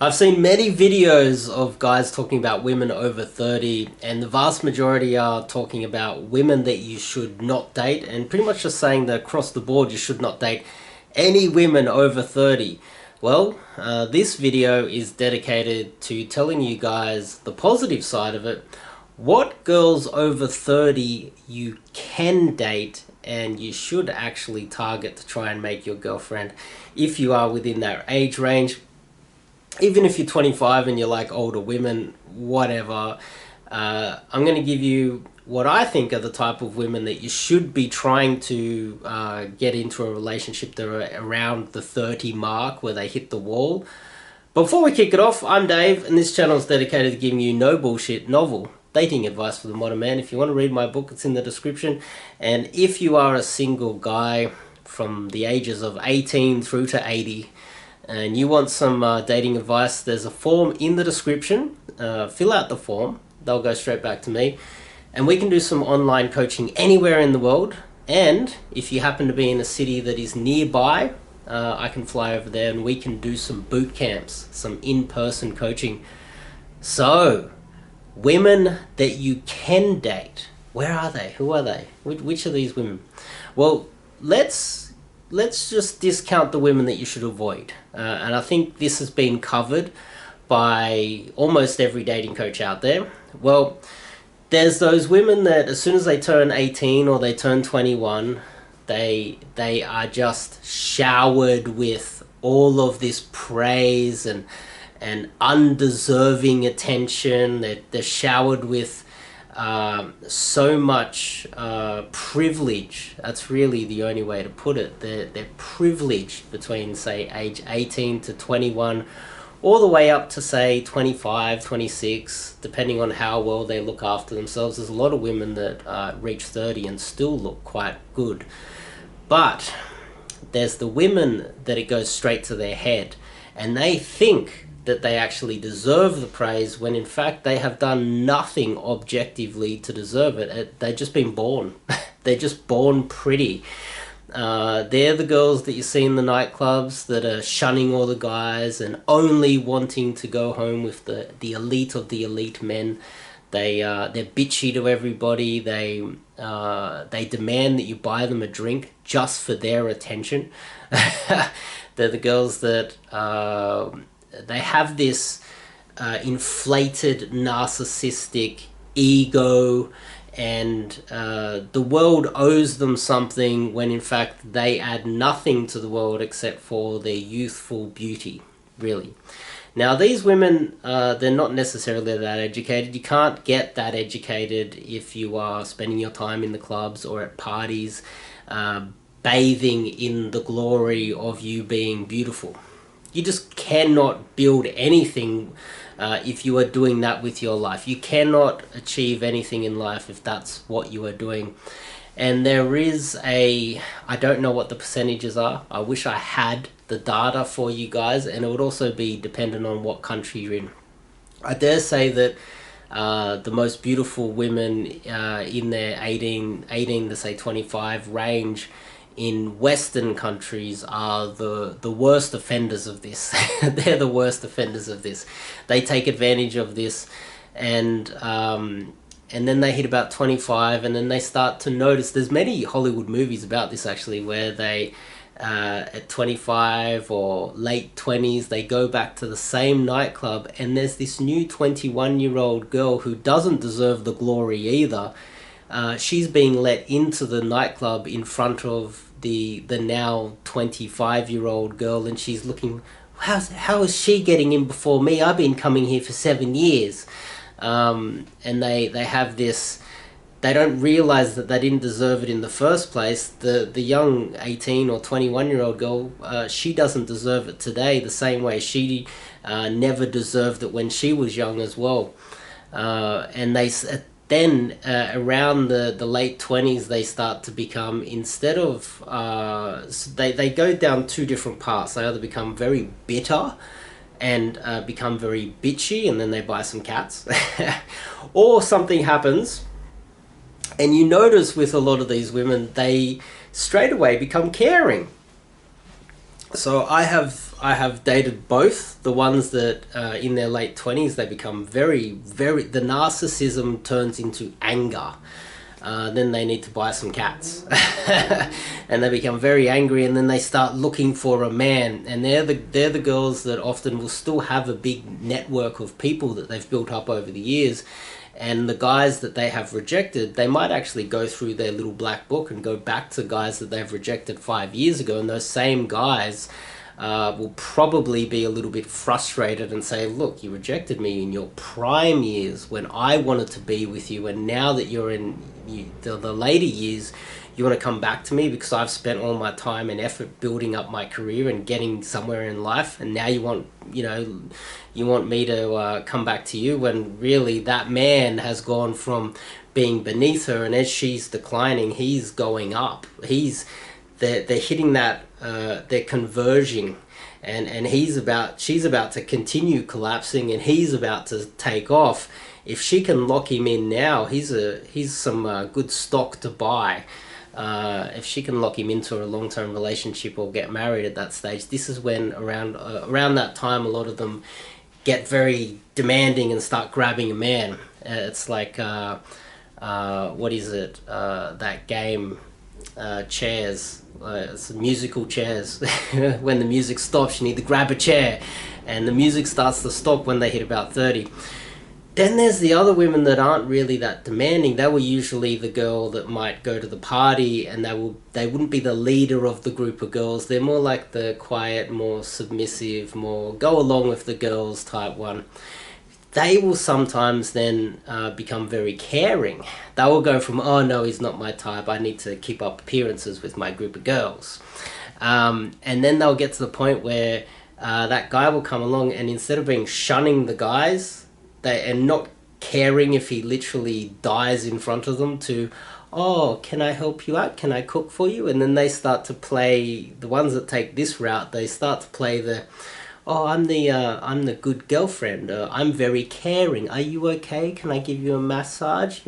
I've seen many videos of guys talking about women over 30, and the vast majority are talking about women that you should not date, and pretty much just saying that across the board you should not date any women over 30. Well, this video is dedicated to telling you guys the positive side of it, what girls over 30 you can date and you should actually target to try and make your girlfriend if you are within that age range. Even if you're 25 and you like older women, whatever, I'm going to give you what I think are the type of women that you should be trying to get into a relationship that are around the 30 mark where they hit the wall. Before we kick it off, I'm Dave, and this channel is dedicated to giving you no bullshit, novel dating advice for the modern man. If you want to read my book, it's in the description. And if you are a single guy from the ages of 18 through to 80, and you want some dating advice, there's a form in the description. Fill out the form, they'll go straight back to me, and we can do some online coaching anywhere in the world. And if you happen to be in a city that is nearby, I can fly over there and we can do some boot camps, some in-person coaching. So, women that you can date, where are they? Who are they? Which are these women? Well, let's just discount the women that you should avoid. And I think this has been covered by almost every dating coach out there. Well, there's those women that as soon as they turn 18 or they turn 21, they are just showered with all of this praise and undeserving attention. They're showered with so much privilege. That's really the only way to put it. They're privileged between, say, age 18 to 21, all the way up to, say, 25, 26, depending on how well they look after themselves. There's a lot of women that reach 30 and still look quite good. But there's the women that it goes straight to their head, and they think that they actually deserve the praise when in fact they have done nothing objectively to deserve it. They've just been born. They're just born pretty. They're the girls that you see in the nightclubs that are shunning all the guys and only wanting to go home with the elite of the elite men. They're bitchy to everybody. They demand that you buy them a drink just for their attention. They're the girls that they have this inflated narcissistic ego, and the world owes them something when in fact they add nothing to the world except for their youthful beauty, really. Now these women, they're not necessarily that educated. You can't get that educated if you are spending your time in the clubs or at parties, bathing in the glory of you being beautiful. You just cannot build anything if you are doing that with your life. You cannot achieve anything in life if that's what you are doing. And there is I don't know what the percentages are. I wish I had the data for you guys, and it would also be dependent on what country you're in. I dare say that the most beautiful women in their 18 to say 25 range in Western countries are the worst offenders of this. They're the worst offenders of this. They take advantage of this, and then they hit about 25, and then they start to notice. There's many Hollywood movies about this actually, where they at 25 or late 20s, they go back to the same nightclub, and there's this new 21-year-old girl who doesn't deserve the glory either. She's being let into the nightclub in front of the now 25-year-old girl, and she's looking, how is she getting in before me? I've been coming here for 7 years. And they have this, they don't realize that they didn't deserve it in the first place. The young 18 or 21-year-old girl, she doesn't deserve it today the same way she never deserved it when she was young as well. And then around the late 20s, they start to become, instead of they go down two different paths. They either become very bitter and become very bitchy, and then they buy some cats, or something happens and you notice with a lot of these women, they straight away become caring. So I have dated both. The ones that in their late 20s, they become very the narcissism turns into anger. Then they need to buy some cats, and they become very angry, and then they start looking for a man. And they're the girls that often will still have a big network of people that they've built up over the years. And the guys that they have rejected, they might actually go through their little black book and go back to guys that they've rejected 5 years ago, and those same guys will probably be a little bit frustrated and say, look, you rejected me in your prime years when I wanted to be with you, and now that you're in the later years, you want to come back to me because I've spent all my time and effort building up my career and getting somewhere in life, and now you want me to come back to you, when really that man has gone from being beneath her, and as she's declining, he's going up. They're hitting that, they're converging, and she's about to continue collapsing, and he's about to take off. If she can lock him in now, he's some good stock to buy. If she can lock him into a long-term relationship or get married at that stage, this is when around that time a lot of them get very demanding and start grabbing a man. It's like what is it? That game, Chairs. It's musical chairs. When the music stops, you need to grab a chair, and the music starts to stop when they hit about 30. Then there's the other women that aren't really that demanding. They were usually the girl that might go to the party, and they wouldn't be the leader of the group of girls. They're more like the quiet, more submissive, more go along with the girls type one. They will sometimes then become very caring. They will go from, oh no, he's not my type, I need to keep up appearances with my group of girls. And then they'll get to the point where that guy will come along, and instead of being shunning the guys, and not caring if he literally dies in front of them, to, oh, can I help you out? Can I cook for you? And then they start to play, the ones that take this route, they start to play the, oh, I'm the good girlfriend. I'm very caring. Are you okay? Can I give you a massage?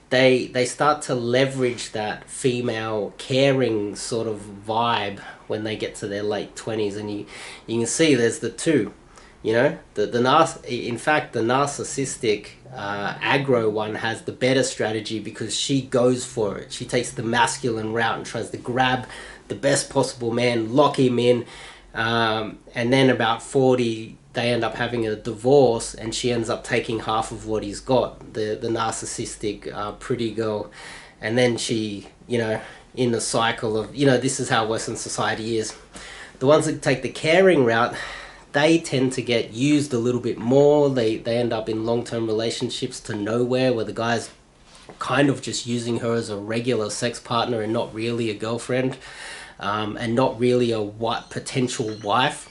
They start to leverage that female caring sort of vibe when they get to their late 20s, and you can see there's the two. In fact, the narcissistic aggro one has the better strategy, because she goes for it. She takes the masculine route and tries to grab the best possible man, lock him in, and then about 40, they end up having a divorce, and she ends up taking half of what he's got, the narcissistic pretty girl. And then she, in the cycle of, this is how Western society is. The ones that take the caring route, they tend to get used a little bit more. They end up in long-term relationships to nowhere, where the guy's kind of just using her as a regular sex partner and not really a girlfriend, and not really a potential wife.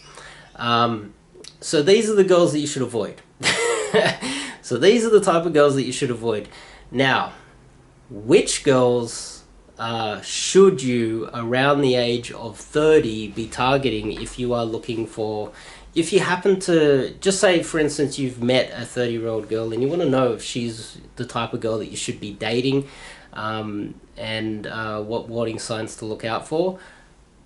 So these are the girls that you should avoid. So these are the type of girls that you should avoid. Now, which girls should you, around the age of 30, be targeting if you are looking for... If you happen to, just say for instance you've met a 30-year-old girl and you want to know if she's the type of girl that you should be dating, and what warning signs to look out for,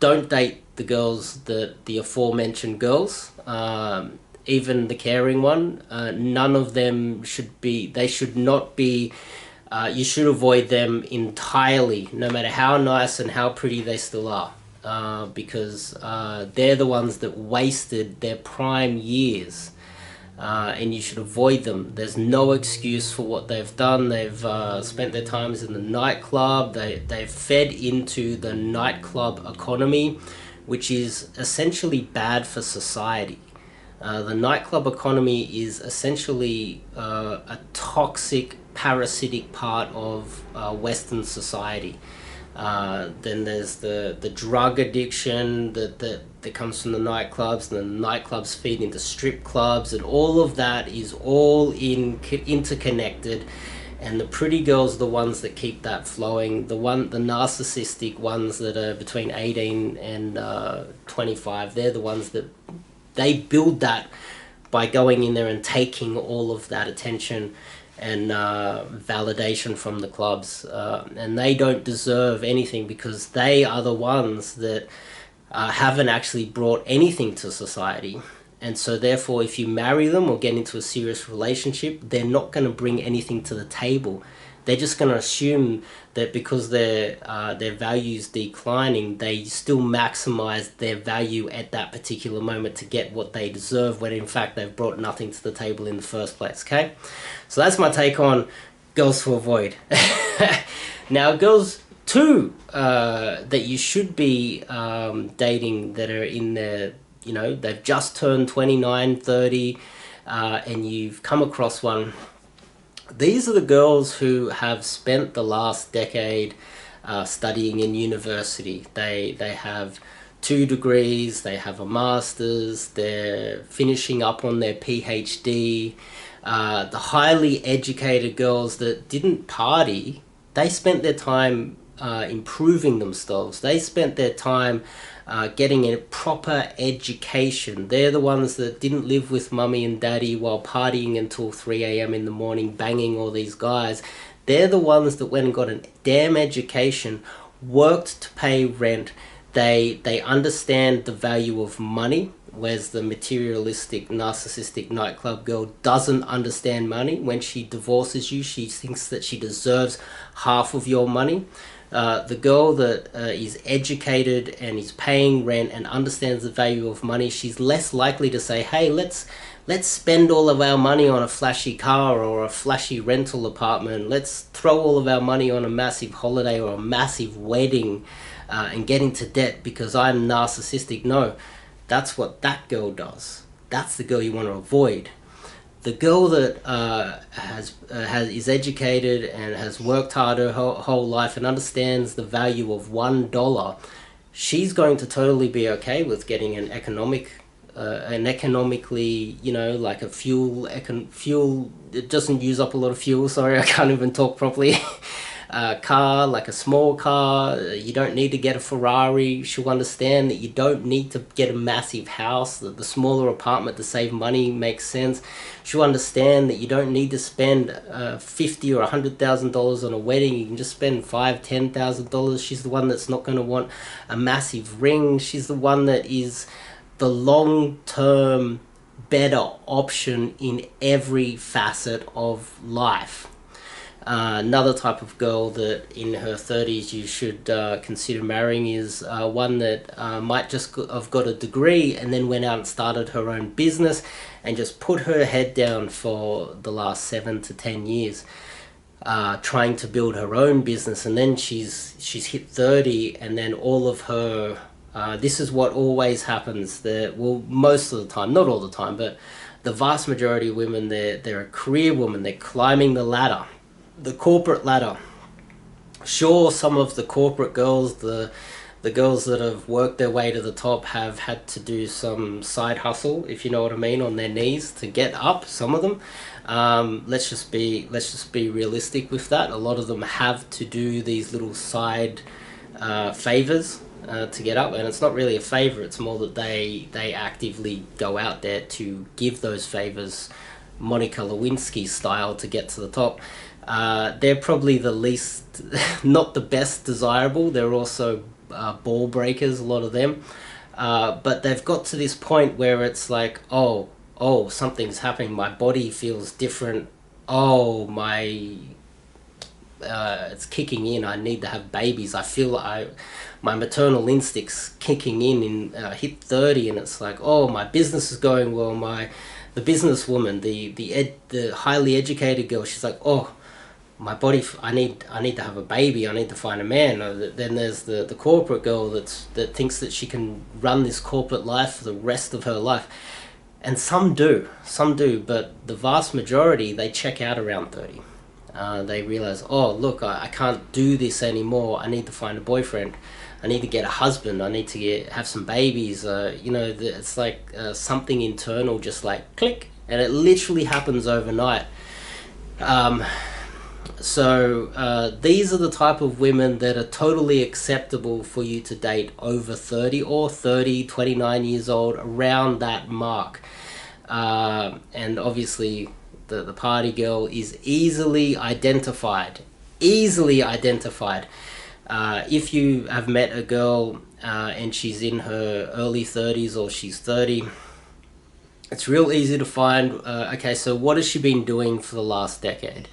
don't date the girls, the aforementioned girls, even the caring one. None of them should be, they should not be, you should avoid them entirely, no matter how nice and how pretty they still are. Because they're the ones that wasted their prime years, and you should avoid them. There's no excuse for what they've done. They've spent their times in the nightclub. They've fed into the nightclub economy, which is essentially bad for society. The nightclub economy is essentially a toxic, parasitic part of Western society. Then there's the drug addiction that comes from the nightclubs, and the nightclubs feed into strip clubs, and all of that is all interconnected. And the pretty girls are the ones that keep that flowing. The narcissistic ones that are between 18 and 25, they're the ones that they build that by going in there and taking all of that attention and validation from the clubs, and they don't deserve anything, because they are the ones that haven't actually brought anything to society. And so therefore, if you marry them or get into a serious relationship, they're not going to bring anything to the table. They're just going to assume that because their value's declining, they still maximize their value at that particular moment to get what they deserve, when in fact they've brought nothing to the table in the first place. Okay, so that's my take on girls to avoid. Now, girls too that you should be dating, that are in their, you know, they've just turned 29, 30, and you've come across one. These are the girls who have spent the last decade studying in university. They have 2 degrees, they have a master's, they're finishing up on their PhD. The highly educated girls that didn't party, they spent their time improving themselves. They spent their time getting a proper education. They're the ones that didn't live with mummy and daddy while partying until 3 a.m. in the morning, banging all these guys. They're the ones that went and got a damn education, worked to pay rent. They understand the value of money, whereas the materialistic, narcissistic nightclub girl doesn't understand money. When she divorces you, she thinks that she deserves half of your money. The girl that is educated and is paying rent and understands the value of money, she's less likely to say, hey, let's spend all of our money on a flashy car or a flashy rental apartment. Let's throw all of our money on a massive holiday or a massive wedding and get into debt because I'm narcissistic. No, that's what that girl does. That's the girl you want to avoid. The girl that is educated and has worked hard her whole life and understands the value of $1, she's going to totally be okay with getting an economically, you know, like a fuel, it doesn't use up a lot of fuel, sorry, I can't even talk properly. Car, like a small car. You don't need to get a Ferrari. She'll understand that you don't need to get a massive house, that the smaller apartment to save money makes sense. She'll understand that you don't need to spend $50,000 or $100,000 on a wedding. You can just spend $5,000, $10,000. She's the one that's not going to want a massive ring. She's the one that is the long-term better option in every facet of life. Another type of girl that in her 30s you should consider marrying is one that might just have got a degree and then went out and started her own business and just put her head down for the last 7 to 10 years trying to build her own business. And then she's hit 30 and then all of her this is what always happens, well, most of the time, not all the time, but the vast majority of women, they're a career woman. They're climbing the ladder, the corporate ladder. Sure, some of the corporate girls, the girls that have worked their way to the top, have had to do some side hustle, if you know what I mean, on their knees to get up. Some of them, let's just be realistic with that. A lot of them have to do these little side favors to get up, and it's not really a favor. It's more that they actively go out there to give those favors, Monica Lewinsky style, to get to the top. They're probably the least, not the best desirable. They're also ball breakers, a lot of them. But they've got to this point where it's like, oh, something's happening. My body feels different. Oh, it's kicking in. I need to have babies. I feel my maternal instincts kicking in hit 30, and it's like, oh, my business is going well. The businesswoman, the highly educated girl, she's like, oh, my body, I need to have a baby. I need to find a man. Then there's the corporate girl that thinks that she can run this corporate life for the rest of her life. And some do, but the vast majority, they check out around 30. They realize, oh, look, I can't do this anymore. I need to find a boyfriend. I need to get a husband. I need to have some babies. It's like something internal just like click, and it literally happens overnight. So these are the type of women that are totally acceptable for you to date over 30 or 29 years old, around that mark. And obviously the party girl is easily identified. If you have met a girl and she's in her early 30s or she's 30, it's real easy to find, okay, so what has she been doing for the last decade?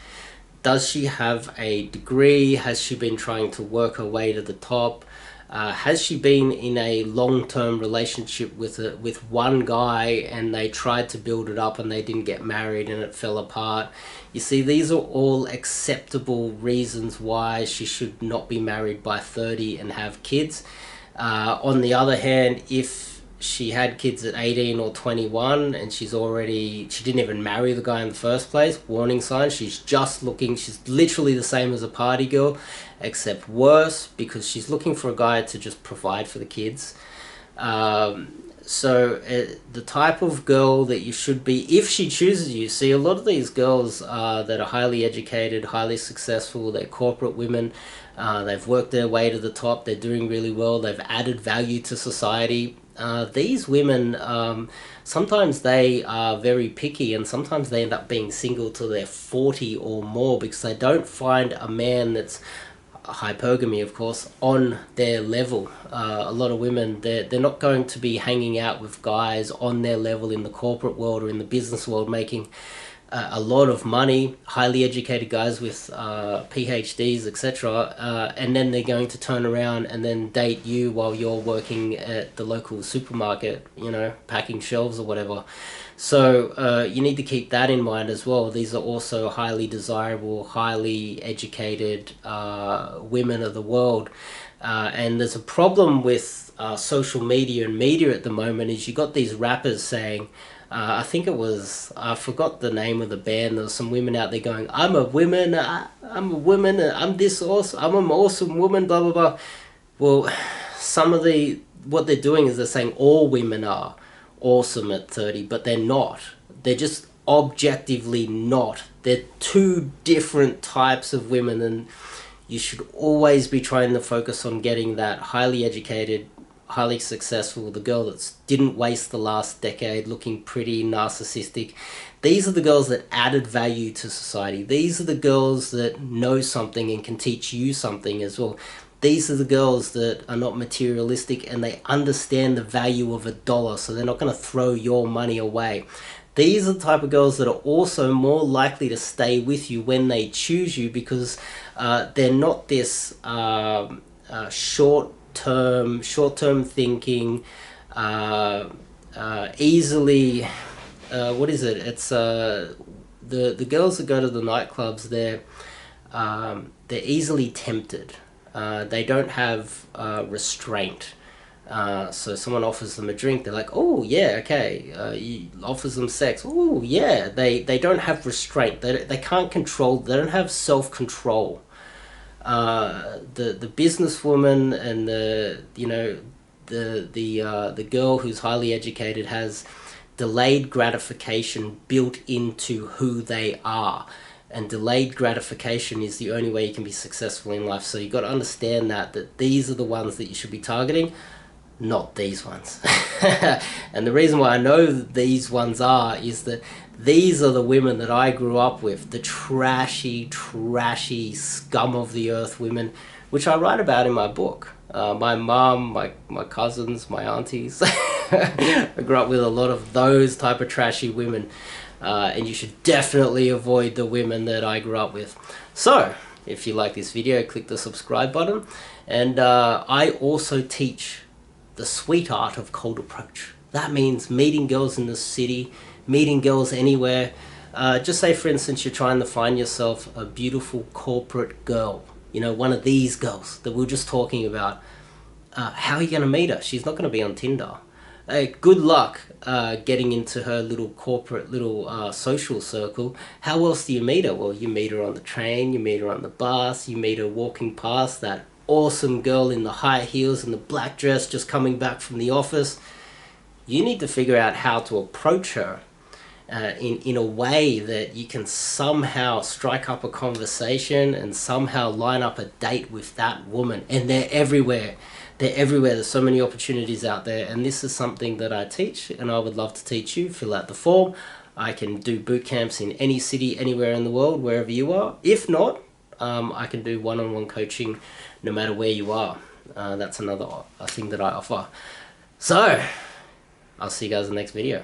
Does she have a degree? Has she been trying to work her way to the top? Has she been in a long-term relationship with one guy and they tried to build it up and they didn't get married and it fell apart? You see, these are all acceptable reasons why she should not be married by 30 and have kids. On the other hand, if she had kids at 18 or 21 and she didn't even marry the guy in the first place, warning sign. She's literally the same as a party girl, except worse, because she's looking for a guy to just provide for the kids. So the type of girl that you should be, if she chooses you, see, a lot of these girls that are highly educated, highly successful, they're corporate women, they've worked their way to the top, they're doing really well, they've added value to society. These women, sometimes they are very picky, and sometimes they end up being single till they're 40 or more because they don't find a man that's, hypergamy of course, on their level. A lot of women, they're not going to be hanging out with guys on their level in the corporate world or in the business world making a lot of money, highly educated guys with PhDs, etc., and then they're going to turn around and then date you while you're working at the local supermarket, you know, packing shelves or whatever. So you need to keep that in mind as well. These are also highly desirable, highly educated women of the world. And there's a problem with social media and media at the moment is you got these rappers saying, I think it was, I forgot the name of the band, there was some women out there going, I'm a woman, I'm a woman, I'm this awesome, I'm an awesome woman, blah, blah, blah. Well, what they're doing is they're saying all women are awesome at 30, but they're not. They're just objectively not. They're two different types of women, and you should always be trying to focus on getting that highly educated, highly successful, the girl that didn't waste the last decade looking pretty, narcissistic. These are the girls that added value to society. These are the girls that know something and can teach you something as well. These are the girls that are not materialistic and they understand the value of $1, so they're not going to throw your money away. These are the type of girls that are also more likely to stay with you when they choose you, because they're not this short-term thinking, easily, what is it? It's the girls that go to the nightclubs. They're easily tempted. They don't have restraint. So someone offers them a drink, they're like, oh yeah, okay. Offers them sex, oh yeah. They don't have restraint. They can't control. They don't have self-control. The businesswoman and the girl who's highly educated has delayed gratification built into who they are, and delayed gratification is the only way you can be successful in life. So you've got to understand that these are the ones that you should be targeting, not these ones. And the reason why I know these ones is that these are the women that I grew up with, the trashy scum of the earth women, which I write about in my book. My mom, my cousins, my aunties. I grew up with a lot of those type of trashy women. And you should definitely avoid the women that I grew up with. So, if you like this video, click the subscribe button. And I also teach the sweet art of cold approach. That means meeting girls in the city, meeting girls anywhere. Just say, for instance, you're trying to find yourself a beautiful corporate girl. You know, one of these girls that we were just talking about. How are you going to meet her? She's not going to be on Tinder. Good luck getting into her little corporate, social circle. How else do you meet her? Well, you meet her on the train, you meet her on the bus, you meet her walking past that awesome girl in the high heels and the black dress just coming back from the office. You need to figure out how to approach her in a way that you can somehow strike up a conversation and somehow line up a date with that woman. And they're everywhere. They're everywhere. There's so many opportunities out there, and this is something that I teach, and I would love to teach you. Fill out the form. I can do boot camps in any city, anywhere in the world, wherever you are. If not, I can do one-on-one coaching no matter where you are. that's another thing that I offer. So I'll see you guys in the next video.